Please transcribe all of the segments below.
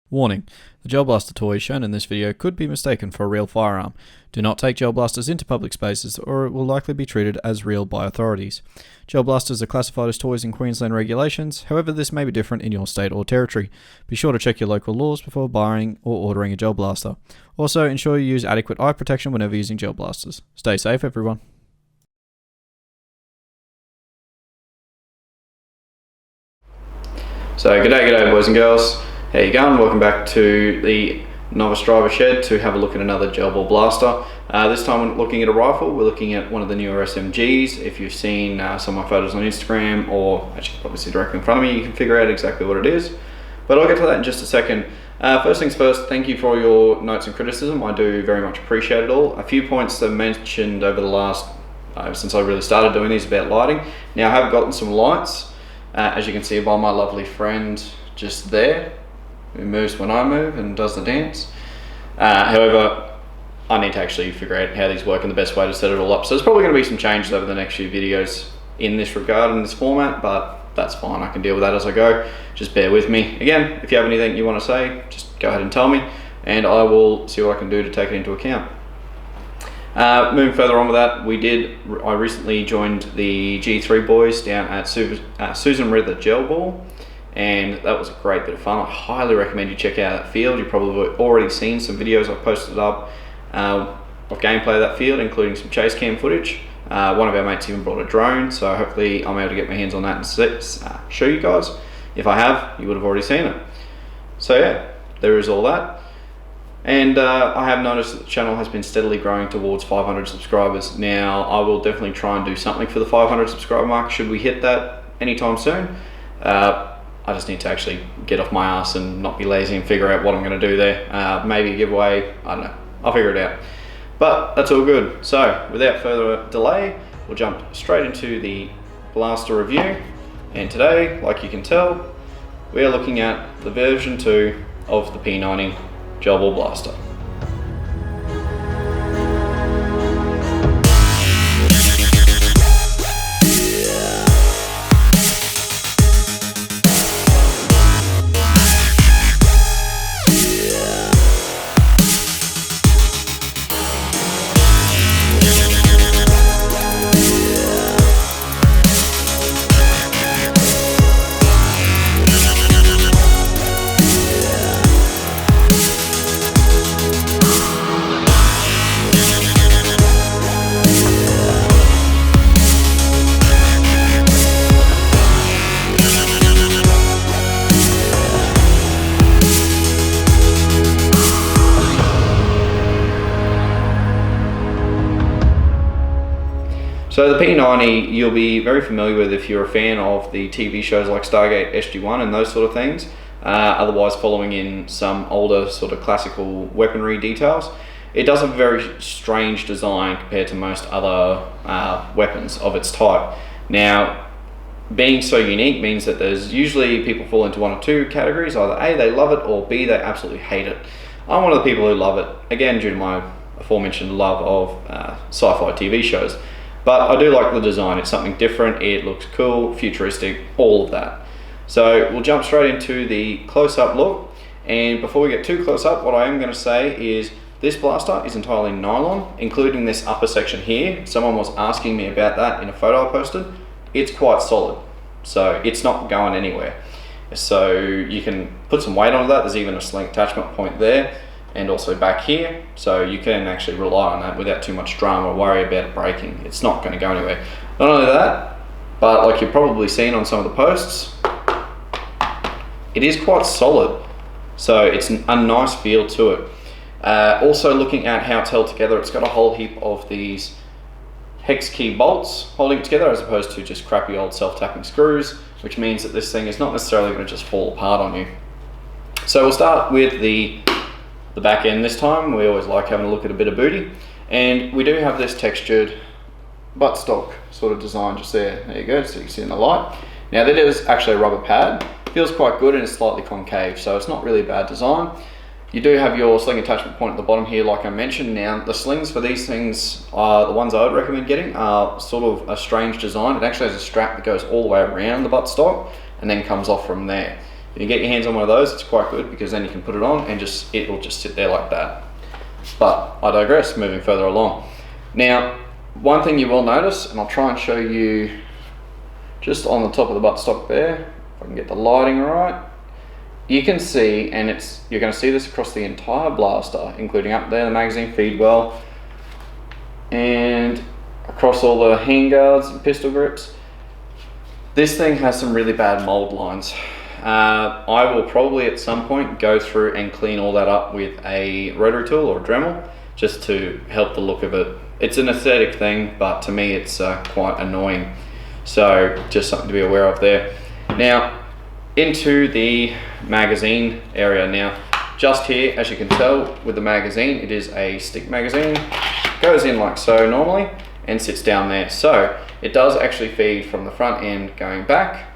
Warning: the Gel Blaster toy shown in this video could be mistaken for a real firearm. Do not take gel blasters into public spaces or it will likely be treated as real by authorities. Gel blasters are classified as toys in Queensland regulations, however this may be different in your state or territory. Be sure to check your local laws before buying or ordering a gel blaster. Also, ensure you use adequate eye protection whenever using gel blasters. Stay safe, everyone. So g'day boys and girls, how you going? Welcome back to the Novice Driver Shed to have a look at another gel ball blaster. This time we're looking at a rifle. We're looking at one of the newer SMGs. If you've seen some of my photos on Instagram, or actually you can probably see directly in front of me, you can figure out exactly what it is. But I'll get to that in just a second. First things first, thank you for all your notes and criticism. I do very much appreciate it all. A few points that I mentioned over the last, since I really started doing these, about lighting. Now I have gotten some lights. As you can see by my lovely friend just there, who moves when I move and does the dance. However, I need to actually figure out how these work and the best way to set it all up. So there's probably going to be some changes over the next few videos in this regard, in this format, but that's fine. I can deal with that as I go. Just bear with me. Again, if you have anything you want to say, just go ahead and tell me, and I will see what I can do to take it into account. Moving further on with that, I recently joined the G3 boys down at Susan River Gel Ball, and that was a great bit of fun. I highly recommend you check out that field. You've probably already seen some videos I've posted up of gameplay of that field, including some chase cam footage. One of our mates even brought a drone, so hopefully I'm able to get my hands on that and show you guys. If I have, you would have already seen it. So yeah, there is all that. And I have noticed that the channel has been steadily growing towards 500 subscribers. Now, I will definitely try and do something for the 500 subscriber mark should we hit that anytime soon. I just need to actually get off my ass and not be lazy and figure out what I'm going to do there. Maybe a giveaway, I don't know. I'll figure it out. But that's all good. So, without further delay, we'll jump straight into the blaster review. And today, like you can tell, we are looking at the version 2 of the P90 Gel Ball Blaster. So the P90 you'll be very familiar with if you're a fan of the TV shows like Stargate SG-1 and those sort of things. Otherwise following in some older sort of classical weaponry details. It does have a very strange design compared to most other weapons of its type. Now, being so unique means that there's usually people fall into one of two categories. Either A, they love it, or B, they absolutely hate it. I'm one of the people who love it, again due to my aforementioned love of sci-fi TV shows. But I do like the design. It's something different, it looks cool, futuristic, all of that. So we'll jump straight into the close-up look. And before we get too close up, what I am going to say is this blaster is entirely nylon, including this upper section here. Someone was asking me about that in a photo I posted. It's quite solid, so it's not going anywhere. So you can put some weight onto that. There's even a sling attachment point there, and also back here, so you can actually rely on that without too much drama or worry about it breaking. It's not going to go anywhere. Not only that, but like you've probably seen on some of the posts, it is quite solid, so it's a nice feel to it. Also looking at how it's held together, it's got a whole heap of these hex key bolts holding it together as opposed to just crappy old self-tapping screws, which means that this thing is not necessarily going to just fall apart on you. So we'll start with the back end this time. We always like having a look at a bit of booty, and we do have this textured buttstock sort of design just there. There you go, so you can see in the light. Now that is actually a rubber pad. Feels quite good and it's slightly concave, so it's not really a bad design. You do have your sling attachment point at the bottom here, like I mentioned. Now the slings for these things, the ones I would recommend getting, are sort of a strange design. It actually has a strap that goes all the way around the buttstock and then comes off from there. If you get your hands on one of those, it's quite good because then you can put it on and it will just sit there like that. But I digress, moving further along. Now, one thing you will notice, and I'll try and show you just on the top of the buttstock there, if I can get the lighting right, you can see, and you're going to see this across the entire blaster, including up there, the magazine feed well, and across all the handguards and pistol grips. This thing has some really bad mold lines. I will probably at some point go through and clean all that up with a rotary tool or a Dremel, just to help the look of it. It's an aesthetic thing, but to me it's quite annoying. So just something to be aware of there. Now, into the magazine area. Now, just here, as you can tell with the magazine, it is a stick magazine. Goes in like so normally and sits down there. So it does actually feed from the front end going back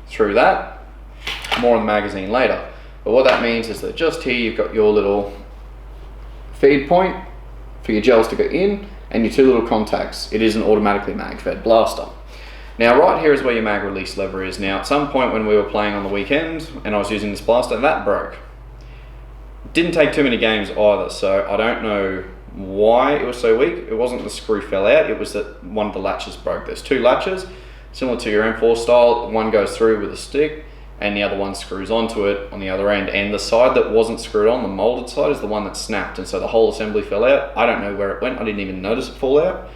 through that. More on the magazine later. But what that means is that just here you've got your little feed point for your gels to go in and your two little contacts. It is an automatically mag fed blaster. Now right here is where your mag release lever is. Now at some point when we were playing on the weekend and I was using this blaster, that broke. Didn't take too many games either, so I don't know why it was so weak. It wasn't the screw fell out, it was that one of the latches broke. There's two latches, similar to your M4 style. One goes through with a stick and the other one screws onto it on the other end. And the side that wasn't screwed on, the molded side, is the one that snapped, and so the whole assembly fell out. I don't know where it went, I didn't even notice it fall out.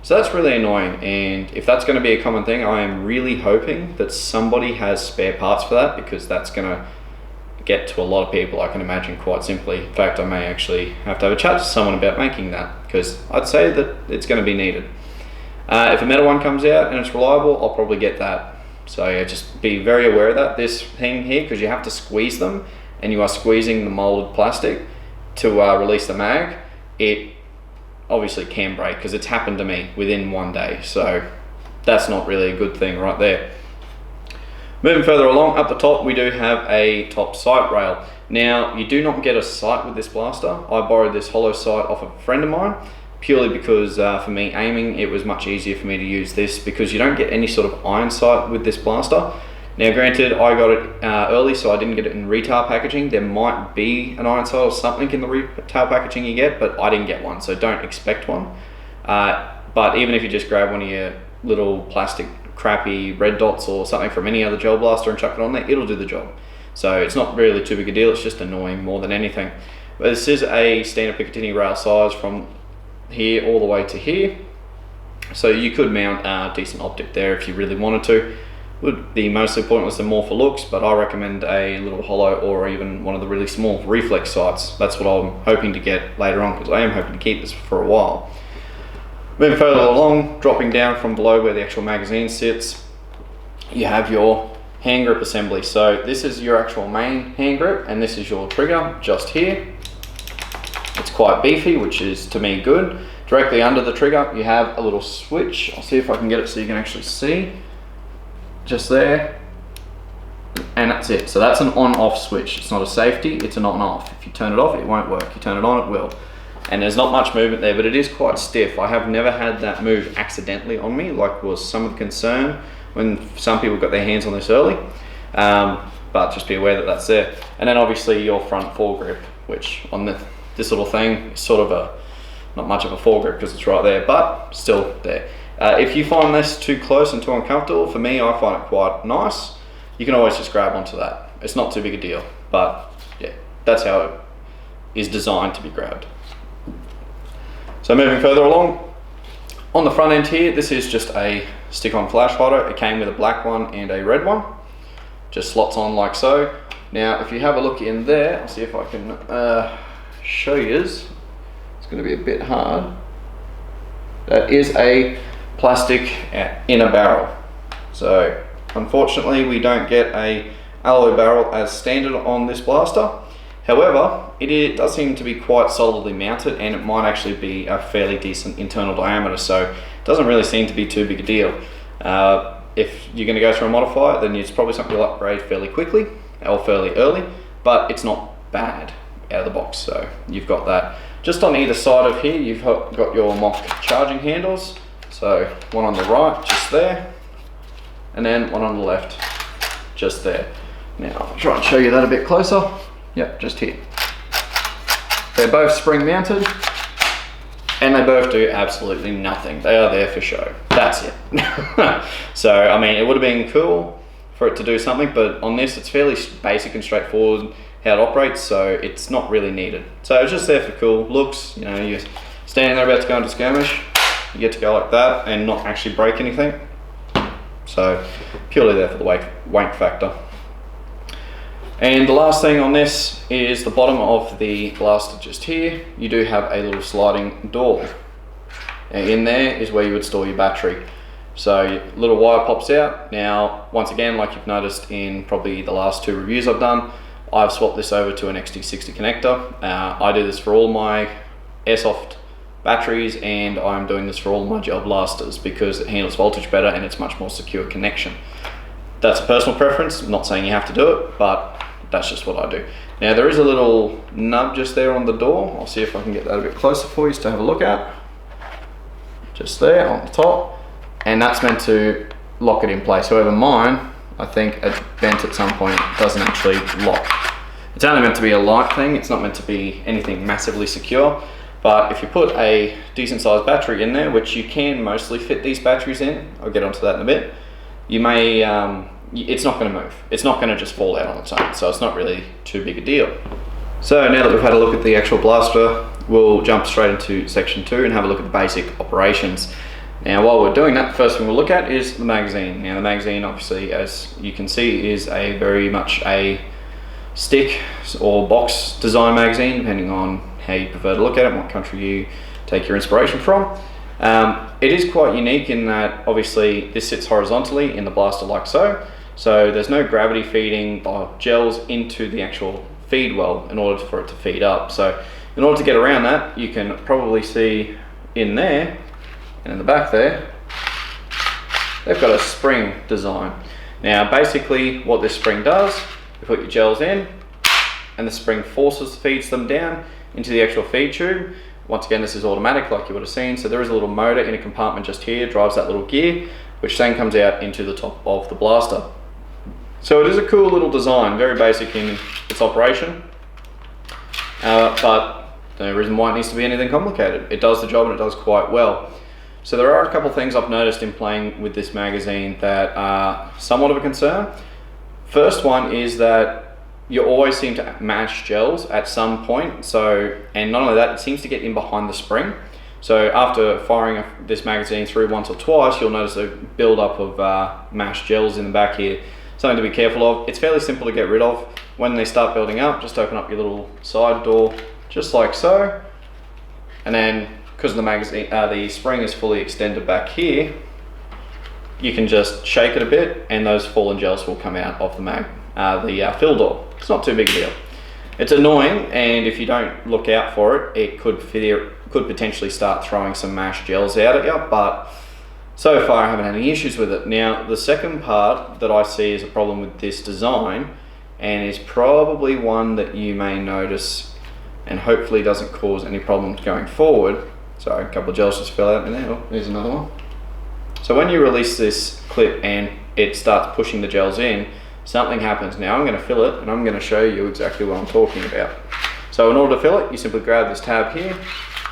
So that's really annoying, and if that's going to be a common thing, I am really hoping that somebody has spare parts for that, because that's going to get to a lot of people, I can imagine, quite simply. In fact, I may actually have to have a chat to someone about making that, because I'd say that it's going to be needed. If a metal one comes out and it's reliable, I'll probably get that. So yeah, just be very aware of that. This thing here, because you have to squeeze them, and you are squeezing the molded plastic to release the mag, it obviously can break, because it's happened to me within one day. So that's not really a good thing right there. Moving further along, up the top we do have a top sight rail. Now, you do not get a sight with this blaster. I borrowed this hollow sight off of a friend of mine, purely because for me aiming, it was much easier for me to use this, because you don't get any sort of iron sight with this blaster. Now granted, I got it early, so I didn't get it in retail packaging. There might be an iron sight or something in the retail packaging you get, but I didn't get one, so don't expect one. But even if you just grab one of your little plastic crappy red dots or something from any other gel blaster and chuck it on there, it'll do the job. So it's not really too big a deal, it's just annoying more than anything. But this is a standard Picatinny rail size from here all the way to here. So you could mount a decent optic there if you really wanted to. Would be mostly pointless and more for looks, but I recommend a little hollow or even one of the really small reflex sights. That's what I'm hoping to get later on, because I am hoping to keep this for a while. Moving further along, dropping down from below where the actual magazine sits, you have your hand grip assembly. So this is your actual main hand grip, and this is your trigger just here. It's quite beefy, which is to me good. Directly under the trigger you have a little switch. I'll see if I can get it so you can actually see. Just there, and that's it. So that's an on-off switch. It's not a safety, it's an on-off. If you turn it off, it won't work. You turn it on, it will. And there's not much movement there, but it is quite stiff. I have never had that move accidentally on me, like was some of the concern when some people got their hands on this early. But just be aware that that's there. And then obviously your front foregrip, which on this little thing is sort of not much of a foregrip because it's right there, but still there. If you find this too close and too uncomfortable, for me, I find it quite nice. You can always just grab onto that. It's not too big a deal, but yeah, that's how it is designed to be grabbed. So moving further along, on the front end here, this is just a stick-on flash hider. It came with a black one and a red one. Just slots on like so. Now, if you have a look in there, I'll see if I can show you. It's going to be a bit hard. That is a plastic inner barrel. So unfortunately we don't get a alloy barrel as standard on this blaster. However, it does seem to be quite solidly mounted, and it might actually be a fairly decent internal diameter, so it doesn't really seem to be too big a deal. If you're going to go through a modifier, then it's probably something you'll upgrade fairly quickly or fairly early, but it's not bad out of the box. So you've got that. Just on either side of here, you've got your mock charging handles. So one on the right, just there, and then one on the left, just there. Now I'll try and show you that a bit closer. Yep, just here. They're both spring mounted and they both do absolutely nothing. They are there for show. That's it. So, I mean, it would have been cool for it to do something, but on this it's fairly basic and straightforward how it operates, so it's not really needed. So it's just there for cool looks. You know, you're standing there about to go into skirmish, you get to go like that and not actually break anything. So purely there for the wank factor. And the last thing on this is the bottom of the blaster just here. You do have a little sliding door. And in there is where you would store your battery. So your little wire pops out. Now, once again, like you've noticed in probably the last 2 reviews I've done, I've swapped this over to an XT60 connector. I do this for all my airsoft batteries, and I'm doing this for all my gel blasters because it handles voltage better and it's much more secure connection. That's a personal preference. I'm not saying you have to do it, but that's just what I do. Now there is a little nub just there on the door. I'll see if I can get that a bit closer for you to have a look at. Just there on the top. And that's meant to lock it in place. However, mine, I think a vent at some point doesn't actually lock. It's only meant to be a light thing. It's not meant to be anything massively secure. But if you put a decent sized battery in there, which you can mostly fit these batteries in, I'll get onto that in a bit, you may, it's not going to move. It's not going to just fall out on its own, so it's not really too big a deal. So now that we've had a look at the actual blaster, we'll jump straight into section 2 and have a look at the basic operations. Now while we're doing that, the first thing we'll look at is the magazine. Now the magazine, obviously, as you can see, is a very much a stick or box design magazine, depending on how you prefer to look at it and what country you take your inspiration from. It is quite unique in that obviously this sits horizontally in the blaster like so. So there's no gravity feeding the gels into the actual feed well in order for it to feed up. So in order to get around that, you can probably see in there and in the back there, they've got a spring design. Now basically what this spring does, you put your gels in and the spring feeds them down into the actual feed tube. Once again, this is automatic like you would have seen, so there is a little motor in a compartment just here, drives that little gear, which then comes out into the top of the blaster. So it is a cool little design, very basic in its operation, but no reason why it needs to be anything complicated. It does the job and it does quite well. So there are a couple of things I've noticed in playing with this magazine that are somewhat of a concern. First one is that you always seem to mash gels at some point. So, and not only that, it seems to get in behind the spring. So after firing this magazine through once or twice, you'll notice a build-up of mashed gels in the back here. Something to be careful of. It's fairly simple to get rid of. When they start building up, just open up your little side door, just like so. And then, because the magazine, the spring is fully extended back here, you can just shake it a bit and those fallen gels will come out of the fill door. It's not too big a deal. It's annoying, and if you don't look out for it, it could potentially start throwing some mashed gels out at you, but so far I haven't had any issues with it. Now, the second part that I see as a problem with this design, and is probably one that you may notice and hopefully doesn't cause any problems going forward. Sorry, a couple of gels just fell out in there. Oh, there's another one. So when you release this clip and it starts pushing the gels in, something happens. Now I'm going to fill it and I'm going to show you exactly what I'm talking about. So in order to fill it, you simply grab this tab here,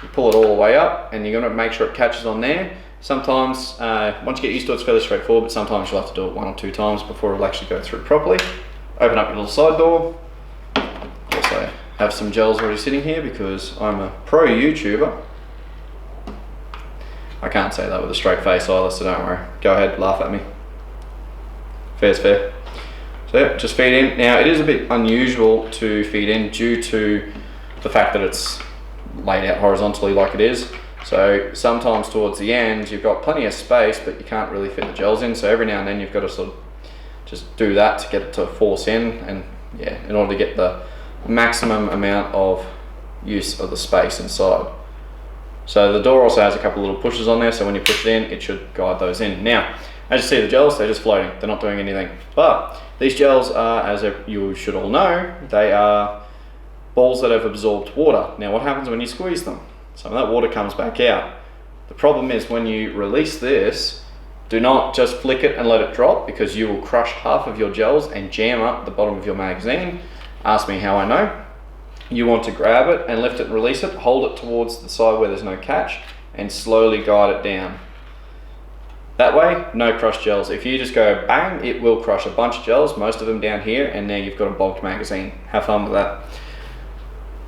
you pull it all the way up, and you're going to make sure it catches on there. Sometimes, once you get used to it, it's fairly straightforward, but sometimes you'll have to do it 1 or 2 times before it'll actually go through properly. Open up your little side door. Also have some gels already sitting here because I'm a pro YouTuber. I can't say that with a straight face either, so don't worry. Go ahead, laugh at me. Fair's fair. So yeah, just feed in. Now it is a bit unusual to feed in due to the fact that it's laid out horizontally like it is. So sometimes towards the end you've got plenty of space but you can't really fit the gels in, so every now and then you've got to sort of just do that to get it to force in, and yeah, in order to get the maximum amount of use of the space inside. So the door also has a couple of little pushes on there, so when you push it in, it should guide those in. Now, as you see, the gels, they're just floating. They're not doing anything. But these gels are, as you should all know, they are balls that have absorbed water. Now, what happens when you squeeze them? Some of that water comes back out. The problem is when you release this, Do not just flick it and let it drop, because you will crush half of your gels and jam up the bottom of your magazine. Ask me how I know. You want to grab it and lift it and release it, hold it towards the side where there's no catch, and slowly guide it down. That way, no crushed gels. If you just go bang, it will crush a bunch of gels, most of them down here, and now you've got a bogged magazine. Have fun with that.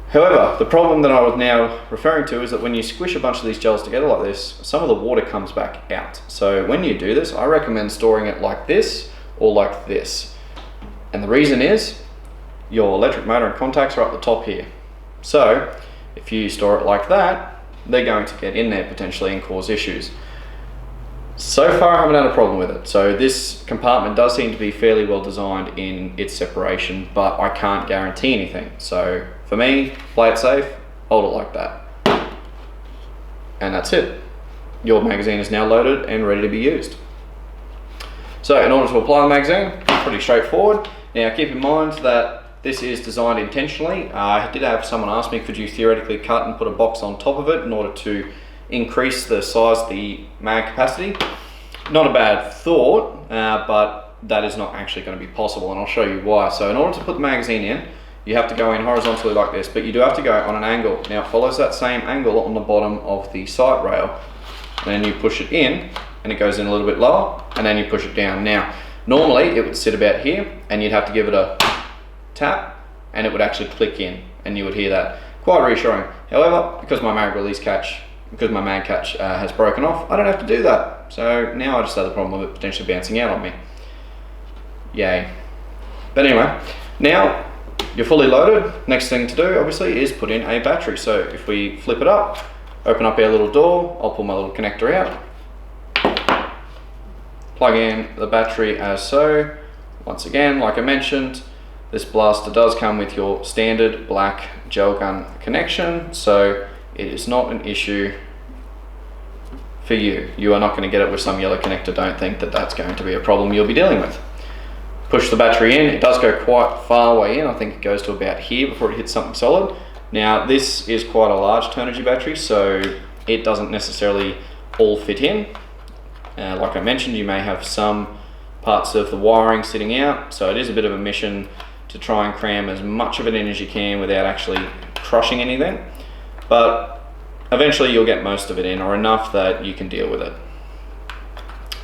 However, the problem that I was now referring to is that when you squish a bunch of these gels together like this, some of the water comes back out. So when you do this, I recommend storing it like this or like this. And the reason is, your electric motor and contacts are up the top here. So if you store it like that, they're going to get in there potentially and cause issues. So far I haven't had a problem with it. So this compartment does seem to be fairly well designed in its separation, but I can't guarantee anything. So for me, play it safe, hold it like that. And that's it. Your magazine is now loaded and ready to be used. So in order to apply the magazine, pretty straightforward. Now keep in mind that this is designed intentionally. I did have someone ask me, could you theoretically cut and put a box on top of it in order to increase the size of the mag capacity? Not a bad thought, but that is not actually going to be possible, and I'll show you why. So in order to put the magazine in, you have to go in horizontally like this, but you do have to go on an angle. Now it follows that same angle on the bottom of the sight rail. And then you push it in, and it goes in a little bit lower, and then you push it down. Now, normally it would sit about here, and you'd have to give it a tap, and it would actually click in, and you would hear that. Quite reassuring. However, because my mag catch has broken off, I don't have to do that. So now I just have the problem of it potentially bouncing out on me. Yay. But anyway, now you're fully loaded. Next thing to do, obviously, is put in a battery. So if we flip it up, open up our little door, I'll pull my little connector out, plug in the battery as so. Once again, like I mentioned, this blaster does come with your standard black gel gun connection, so it is not an issue for you. You are not going to get it with some yellow connector. Don't think that that's going to be a problem you'll be dealing with. Push the battery in. It does go quite far away in. I think it goes to about here before it hits something solid. Now this is quite a large Turnigy battery, so it doesn't necessarily all fit in. Like I mentioned, you may have some parts of the wiring sitting out, so it is a bit of a mission to try and cram as much of it in as you can without actually crushing anything. But eventually you'll get most of it in, or enough that you can deal with it.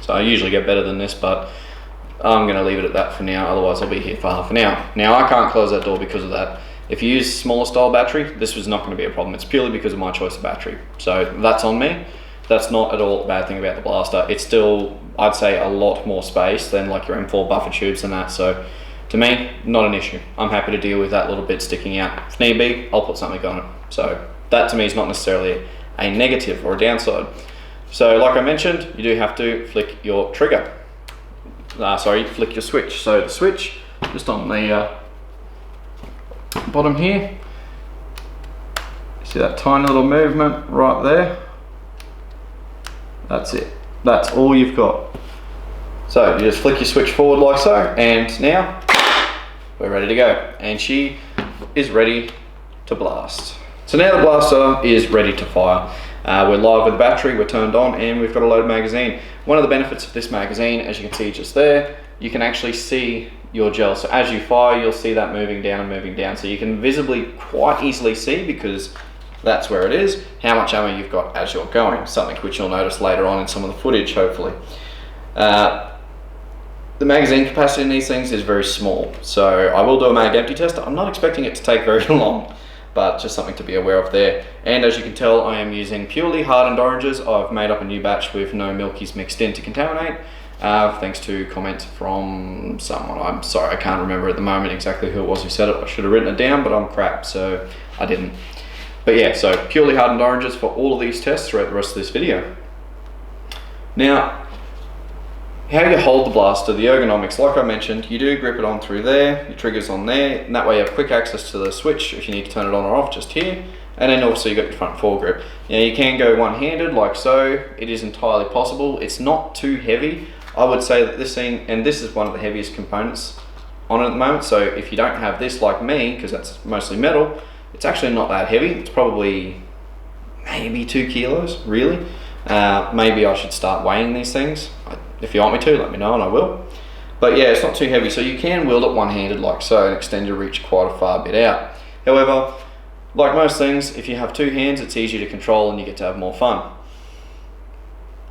So I usually get better than this, but I'm going to leave it at that for now, otherwise I'll be here for half an hour. Now I can't close that door because of that. If you use smaller style battery, this was not going to be a problem. It's purely because of my choice of battery. So that's on me. That's not at all a bad thing about the blaster. It's still, I'd say, a lot more space than like your M4 buffer tubes and that. So to me, not an issue. I'm happy to deal with that little bit sticking out. If need be, I'll put something on it. So that to me is not necessarily a negative or a downside. So like I mentioned, you do have to flick your trigger. Flick your switch. So the switch, just on the bottom here, see that tiny little movement right there? That's it. That's all you've got. So you just flick your switch forward like so, and now we're ready to go. And she is ready to blast. So now the blaster is ready to fire. We're live with the battery, we're turned on, and we've got a loaded magazine. One of the benefits of this magazine, as you can see just there, you can actually see your gel. So as you fire, you'll see that moving down. So you can visibly quite easily see, because that's where it is, how much ammo you've got as you're going, something which you'll notice later on in some of the footage, hopefully. The magazine capacity in these things is very small, so I will do a mag empty test. I'm not expecting it to take very long, but just something to be aware of there. And as you can tell, I am using purely hardened oranges. I've made up a new batch with no milkies mixed in to contaminate, thanks to comment from someone. I'm sorry, I can't remember at the moment exactly who it was who said it. I should have written it down, but I'm crap, so I didn't. But yeah, so purely hardened oranges for all of these tests throughout the rest of this video. Now, how you hold the blaster, the ergonomics, like I mentioned, you do grip it on through there, your trigger's on there, and that way you have quick access to the switch if you need to turn it on or off, just here. And then also you got your front foregrip. Now you can go one-handed like so, it is entirely possible. It's not too heavy. I would say that this thing, and this is one of the heaviest components on it at the moment, so if you don't have this like me, because that's mostly metal, it's actually not that heavy. It's probably maybe 2 kilos, really. Maybe I should start weighing these things. If you want me to, let me know and I will. But yeah, it's not too heavy, so you can wield it one-handed like so and extend your reach quite a far bit out. However, like most things, if you have two hands, it's easier to control and you get to have more fun.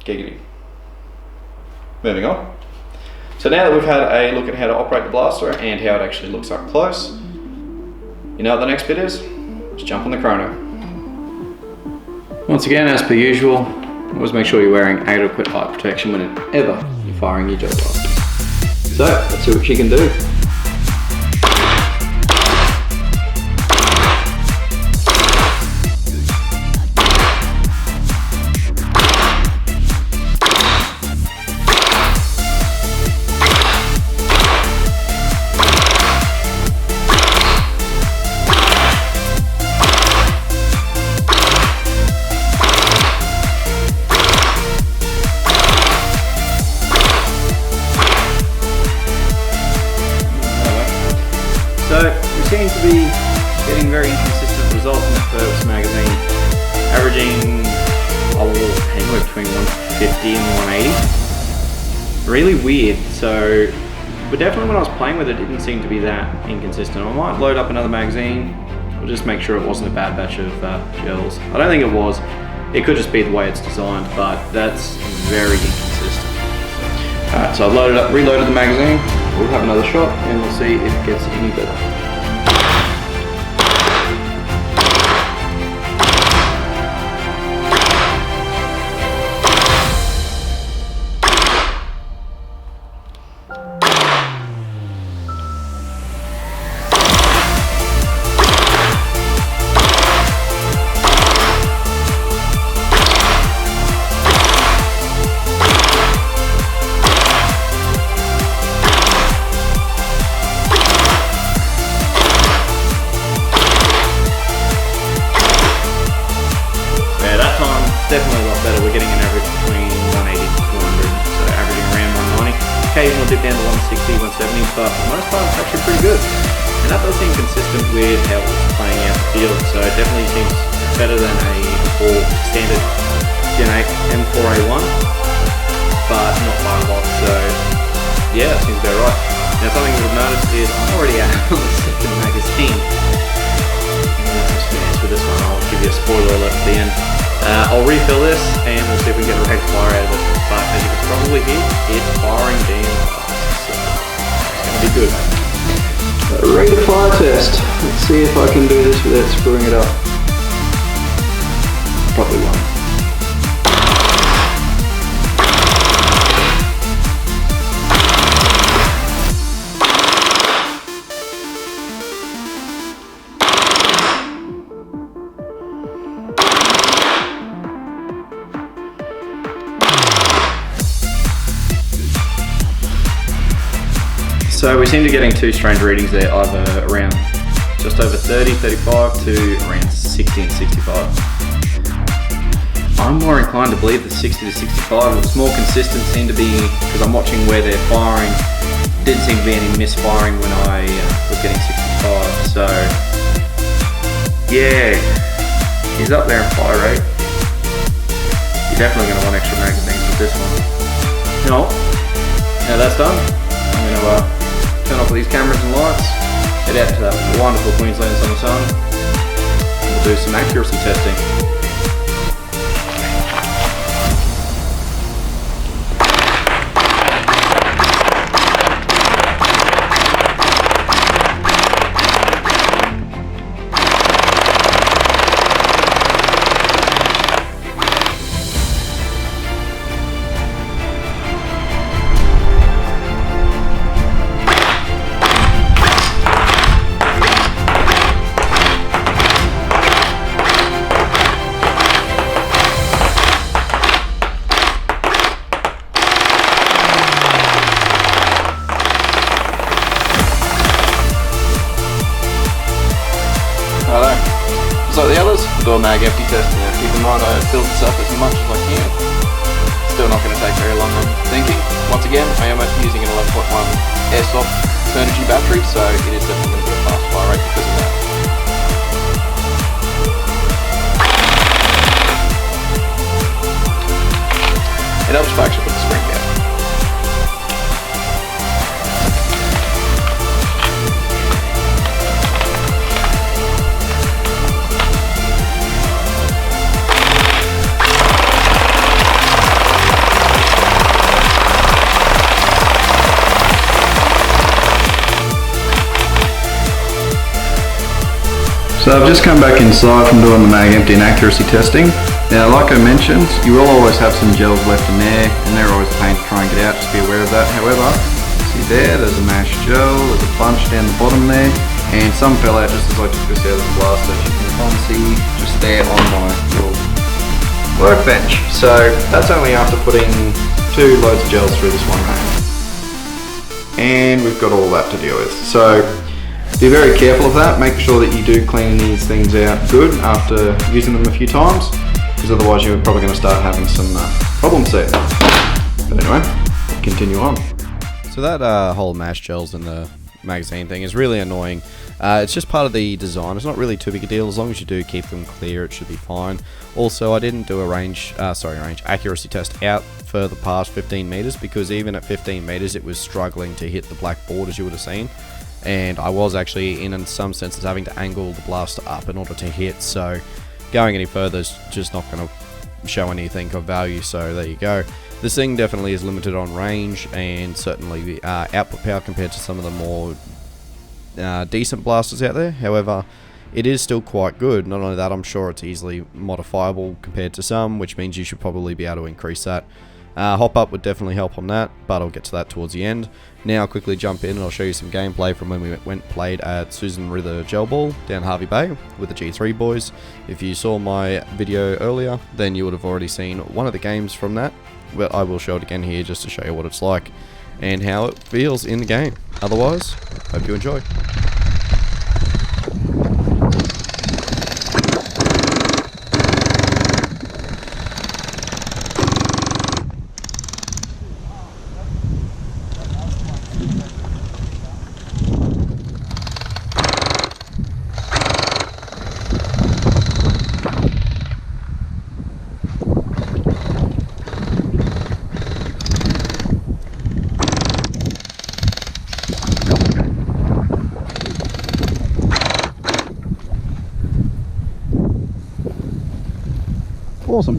Giggity. Moving on. So now that we've had a look at how to operate the blaster and how it actually looks up close, you know what the next bit is? Let's jump on the chrono. Once again, as per usual, always make sure you're wearing adequate eye protection whenever you're firing your gel blasters. So, let's see what she can do. So we seem to be getting very inconsistent results in the first magazine, averaging anywhere between 150 and 180. Really weird. So, but definitely when I was playing with it, it didn't seem to be that inconsistent. I might load up another magazine. I'll just make sure it wasn't a bad batch of gels. I don't think it was. It could just be the way it's designed, but that's very inconsistent. Alright, so I've reloaded the magazine. We'll have another shot and we'll see if it gets any better. Definitely a lot better. We're getting an average between 180 to 200, so averaging around 190. Occasional dip down to 160, 170, but for the most part it's actually pretty good. And that does seem consistent with how it was playing out in the field, so it definitely seems better than a full standard Gen 8 M4A1, but not by a lot, so yeah, that seems about right. Now something you'll notice is I'm already out on the second magazine. For this one, I'll give you a spoiler alert at the end. I'll refill this and we'll see if we can get a rate of fire out of it. But as you can probably hear, it's firing damn fast, so it's going to be good. Rate of fire test. Let's see if I can do this without screwing it up. Probably won't. So we seem to be getting two strange readings there, either around just over 30, 35 to around 60 and 65. I'm more inclined to believe the 60 to 65. It was more consistent, seemed to be, because I'm watching where they're firing, didn't seem to be any misfiring when I was getting 65. So yeah, he's up there in fire rate. You're definitely going to want extra magazines with this one. Now that's done. I'm going to turn off all these cameras and lights, head out to that wonderful Queensland summer sun, and we'll do some accuracy testing. Just like the others, we'll do a mag empty test. Now keep in mind I filled this up as much as I can. Still not going to take very long, I'm thinking. Once again, I am using an 11.1 airsoft P90 battery, so it is definitely going to be a fast fire rate because of that. It helps to actually put the spring down. So I've just come back inside from doing the mag empty and accuracy testing. Now, like I mentioned, you will always have some gels left in there, and they're always a pain to try and get out, just be aware of that. However, see there's a mash gel, there's a bunch down the bottom there, and some fell out just as I took this out of the blaster, as you can see just there on my little workbench. So that's only after putting 2 loads of gels through this one mag. And we've got all that to deal with. So be very careful of that. Make sure that you do clean these things out good after using them a few times, because otherwise you're probably going to start having some problems there. But anyway, continue on. So that whole mash gels in the magazine thing is really annoying. It's just part of the design. It's not really too big a deal. As long as you do keep them clear, it should be fine. Also, I didn't do a range accuracy test out further past 15 meters, because even at 15 meters it was struggling to hit the black board, as you would have seen. And I was actually, in some senses, having to angle the blaster up in order to hit, so going any further is just not going to show anything of value, so there you go. This thing definitely is limited on range and certainly output power compared to some of the more decent blasters out there. However, it is still quite good. Not only that, I'm sure it's easily modifiable compared to some, which means you should probably be able to increase that. Hop up would definitely help on that, but I'll get to that towards the end. Now I'll quickly jump in and I'll show you some gameplay from when we played at Susan River Gel Ball down Harvey Bay with the G3 boys. If you saw my video earlier, then you would have already seen one of the games from that, but I will show it again here just to show you what it's like and how it feels in the game. Otherwise, hope you enjoy. Awesome.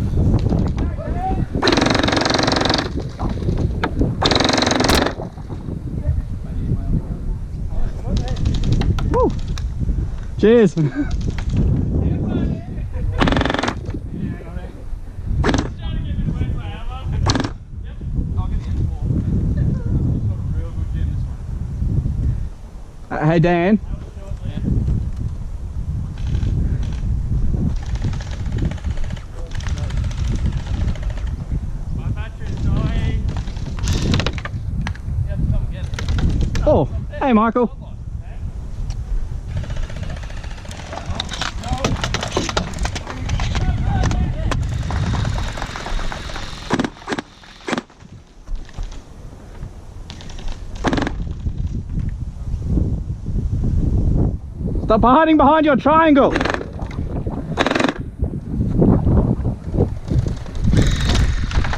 Woo. Cheers. Hey Dan. Oh, hey Michael. Stop hiding behind your triangle.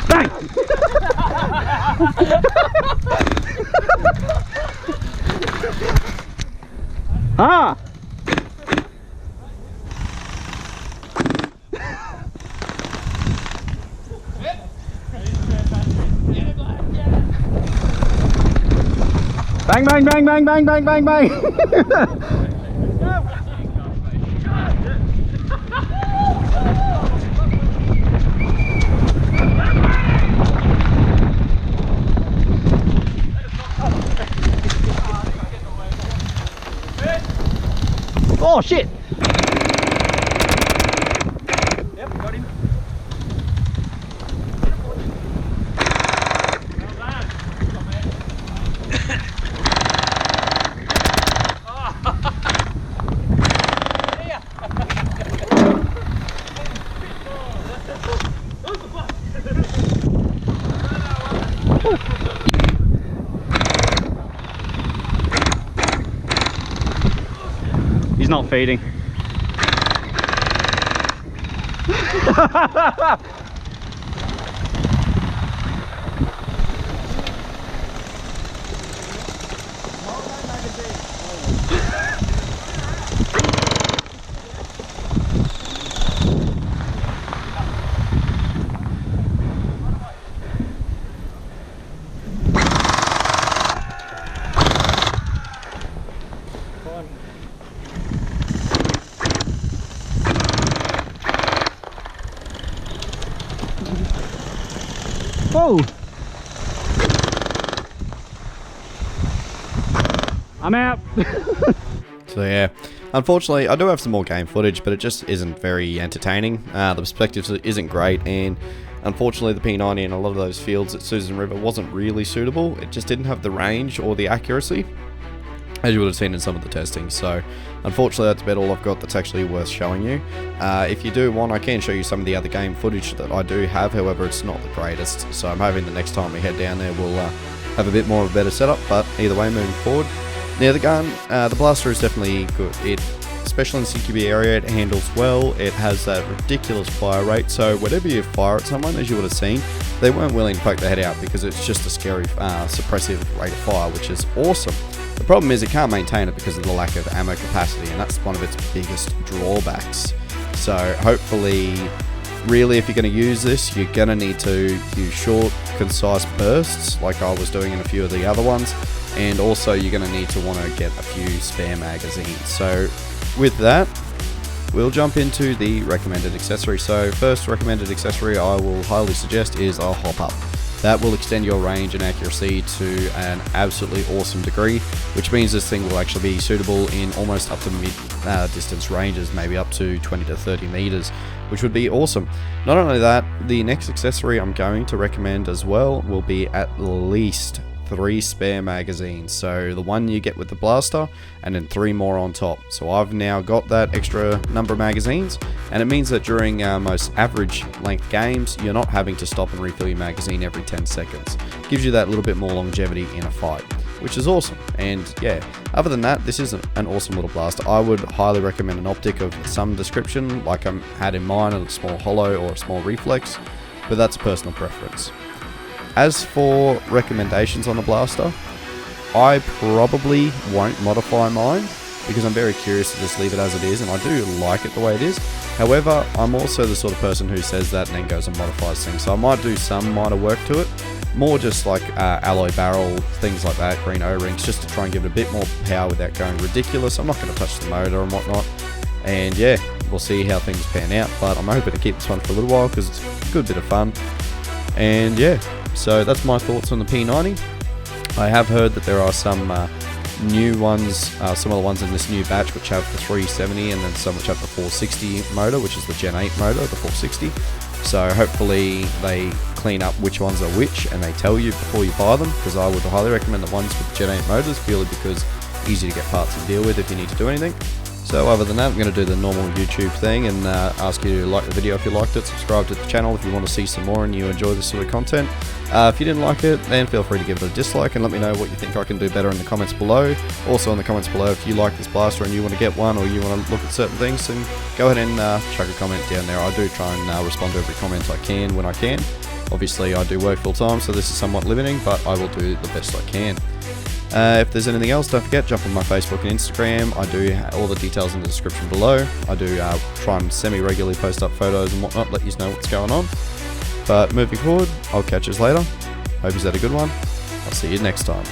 Bang! Ah! Bang, bang, bang, bang, bang, bang, bang, bang! Oh shit! Yep, got him. He's not feeding. Whoa! I'm out. So yeah, unfortunately I do have some more game footage, but it just isn't very entertaining. The perspective isn't great, and unfortunately the P90 in a lot of those fields at Susan River wasn't really suitable. It just didn't have the range or the accuracy, as you would have seen in some of the testing. So unfortunately that's about all I've got that's actually worth showing you. If you do want, I can show you some of the other game footage that I do have, however it's not the greatest, so I'm hoping the next time we head down there we'll have a bit more of a better setup. But either way, moving forward, now the gun, the blaster is definitely good. Especially in the CQB area, it handles well. It has that ridiculous fire rate, so whenever you fire at someone, as you would have seen, they weren't willing to poke their head out because it's just a scary suppressive rate of fire, which is awesome. The problem is it can't maintain it because of the lack of ammo capacity, and that's one of its biggest drawbacks. So hopefully, really, if you're going to use this, you're going to need to use short, concise bursts like I was doing in a few of the other ones, and also you're going to need to want to get a few spare magazines. So with that, we'll jump into the recommended accessory. So first recommended accessory I will highly suggest is a hop-up. That will extend your range and accuracy to an absolutely awesome degree, which means this thing will actually be suitable in almost up to mid-distance ranges, maybe up to 20 to 30 meters, which would be awesome. Not only that, the next accessory I'm going to recommend as well will be at least 3 spare magazines. So the one you get with the blaster, and then 3 more on top. So I've now got that extra number of magazines, and it means that during most average length games, you're not having to stop and refill your magazine every 10 seconds. Gives you that little bit more longevity in a fight, which is awesome. And yeah, other than that, this is an awesome little blaster. I would highly recommend an optic of some description, like I had in mind, a small hollow or a small reflex, but that's a personal preference. As for recommendations on the blaster, I probably won't modify mine because I'm very curious to just leave it as it is, and I do like it the way it is. However, I'm also the sort of person who says that and then goes and modifies things, so I might do some minor work to it, more just like alloy barrel, things like that, green O-rings, just to try and give it a bit more power without going ridiculous. I'm not going to touch the motor and whatnot, and yeah, we'll see how things pan out, but I'm hoping to keep this one for a little while because it's a good bit of fun. And yeah, so that's my thoughts on the P90. I have heard that there are some new ones, some of the ones in this new batch which have the 370 and then some which have the 460 motor, which is the Gen 8 motor, the 460. So hopefully they clean up which ones are which and they tell you before you buy them, because I would highly recommend the ones with the Gen 8 motors purely because easy to get parts to deal with if you need to do anything. So other than that, I'm going to do the normal YouTube thing and ask you to like the video if you liked it, subscribe to the channel if you want to see some more and you enjoy this sort of content. If you didn't like it, then feel free to give it a dislike and let me know what you think I can do better in the comments below. Also in the comments below, if you like this blaster and you want to get one or you want to look at certain things, then go ahead and chuck a comment down there. I do try and respond to every comment I can when I can. Obviously I do work full time, so this is somewhat limiting, but I will do the best I can. If there's anything else, don't forget, jump on my Facebook and Instagram. I do all the details in the description below. I do try and semi-regularly post up photos and whatnot, let you know what's going on. But moving forward, I'll catch you later. Hope you've had a good one. I'll see you next time.